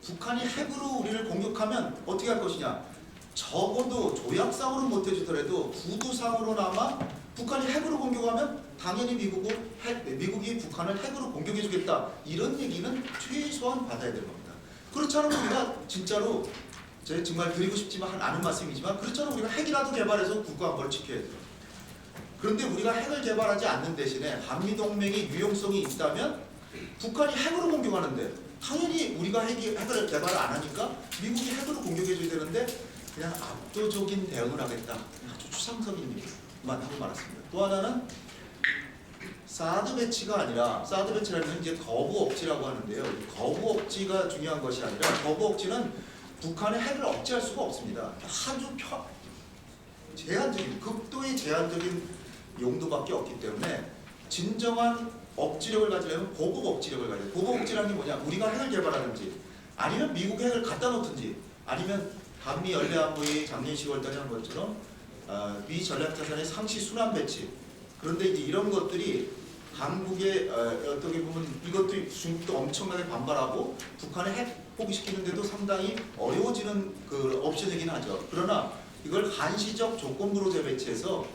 북한이 핵으로 우리를 공격하면 어떻게 할 것이냐? 적어도 조약상으로 못해주더라도 구두상으로나마 북한이 핵으로 공격하면 당연히 미국이 북한을 핵으로 공격해주겠다. 이런 얘기는 최소한 받아야 될 겁니다. 그렇지 않으면 우리가 진짜로 제가 정말 드리고 싶지만 않은 말씀이지만 그렇지 않으면 우리가 핵이라도 개발해서 국가 안보를 지켜야 돼요. 그런데 우리가 핵을 개발하지 않는 대신에 한미동맹이 유용성이 있다면 북한이 핵으로 공격하는데 당연히 우리가 핵을 개발을 안 하니까 미국이 핵으로 공격해줘야 되는데 그냥 압도적인 대응을 하겠다. 아주 추상적인 얘기만 하고 말았습니다. 또 하나는 사드 배치가 아니라 사드 배치라는 이제 거부 억지라고 하는데요. 거부 억지가 중요한 것이 아니라 거부 억지는 북한의 핵을 억제할 수가 없습니다. 아주 제한적인 극도의 제한적인 용도밖에 없기 때문에 진정한 억지력을 가지려면 보복 억지력을 가져야 돼요. 보복 억지라는 게 뭐냐? 우리가 핵을 개발하든지 아니면 미국 핵을 갖다 놓든지 아니면 한미 연례안보위 작년 10월달에 한 것처럼 미 전략자산의 상시 순환 배치. 그런데 이제 이런 것들이 한국의 어떻게 보면 이것도 중국도 엄청나게 반발하고 북한의 핵 포기시키는데도 상당히 어려워지는 그 옵션이긴 하죠. 그러나 이걸 한시적 조건부로 재배치해서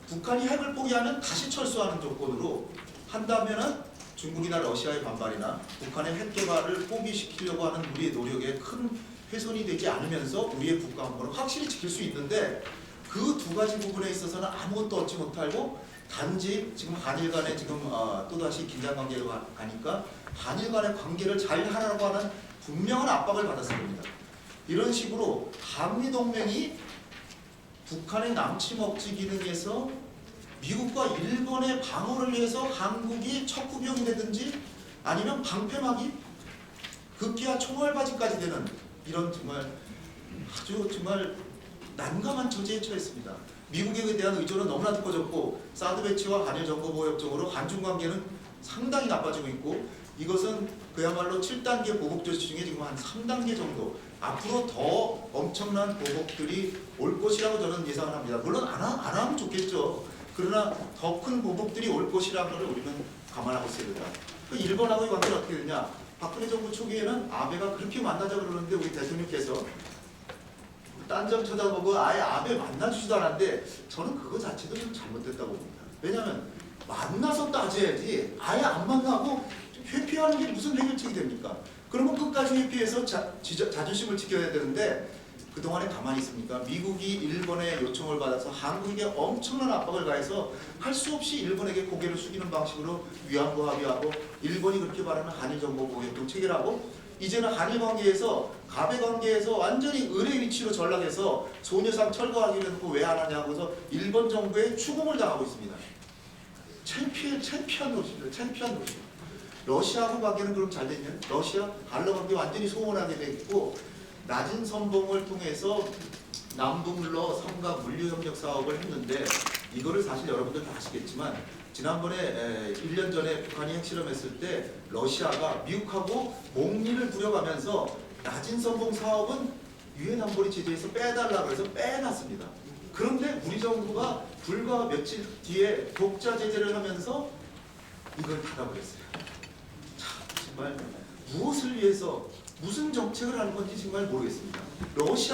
북한이 핵을 포기하면 다시 철수하는 조건으로 한다면은 중국이나 러시아의 반발이나 북한의 핵 개발을 포기시키려고 하는 우리의 노력에 큰 훼손이 되지 않으면서 우리의 국가 안보를 확실히 지킬 수 있는데 그 두 가지 부분에 있어서는 아무것도 얻지 못하고 단지 지금 한일 간에 지금 또다시 긴장 관계가 가니까 한일 간의 관계를 잘 하라고 하는 분명한 압박을 받았을 겁니다. 이런 식으로 한미동맹이 북한의 남침 억지 기능에서 미국과 일본의 방어를 위해서 한국이 척후병이 되든지 아니면 방패막이 급기야 총알바지까지 되는 이런 정말 아주 정말 난감한 처지에 처했습니다. 미국에 대한 의존은 너무나도 커졌고 사드 배치와 한일 정보보호협정으로 한중 관계는 상당히 나빠지고 있고 이것은 그야말로 7단계 보복 조치 중에 지금 한 3단계 정도 앞으로 더 엄청난 보복들이 올 것이라고 저는 예상을 합니다. 물론 안 하면 좋겠죠. 그러나 더 큰 보복들이 올 것이라는 걸 우리는 감안하고 있어야 된다. 그 일본하고의 관계는 어떻게 되냐? 박근혜 정부 초기에는 아베가 그렇게 만나자 그러는데 우리 대통령께서 딴 점 쳐다보고 아예 아베 만나주지도 않았는데 저는 그거 자체도 좀 잘못됐다고 봅니다. 왜냐하면 만나서 따져야지 아예 안 만나고 회피하는 게 무슨 해결책이 됩니까? 그러면 끝까지 회피해서 자존심을 지켜야 되는데 그동안에 가만히 있습니까? 미국이 일본의 요청을 받아서 한국에게 엄청난 압박을 가해서 할 수 없이 일본에게 고개를 숙이는 방식으로 위안부 합의하고 일본이 그렇게 바라는 한일정보보호협정 체결하고 이제는 한일 관계에서 가배 관계에서 완전히 의뢰 위치로 전락해서 소녀상 철거하기로 해놓고 왜 안 하냐고서 일본 정부에 추궁을 당하고 있습니다. 창피한 노릇입니다. 창피한 노릇. 러시아하고 관계는 그럼 잘 됐냐? 러시아 한러 관계 완전히 소원하게 됐고 낮은 선봉을 통해서 남북러 삼각 물류협력 사업을 했는데 이거를 사실 여러분들 다 아시겠지만 지난번에 1년 전에 북한이 핵실험했을 때 러시아가 미국하고 몽리를 부려가면서 낮은 선봉 사업은 유엔 안보리 제재에서 빼달라고 해서 빼놨습니다. 그런데 우리 정부가 불과 며칠 뒤에 독자 제재를 하면서 이걸 닫아버렸어요. 참 정말 무엇을 위해서 무슨 정책을 하는 건지 정말 모르겠습니다. 러시아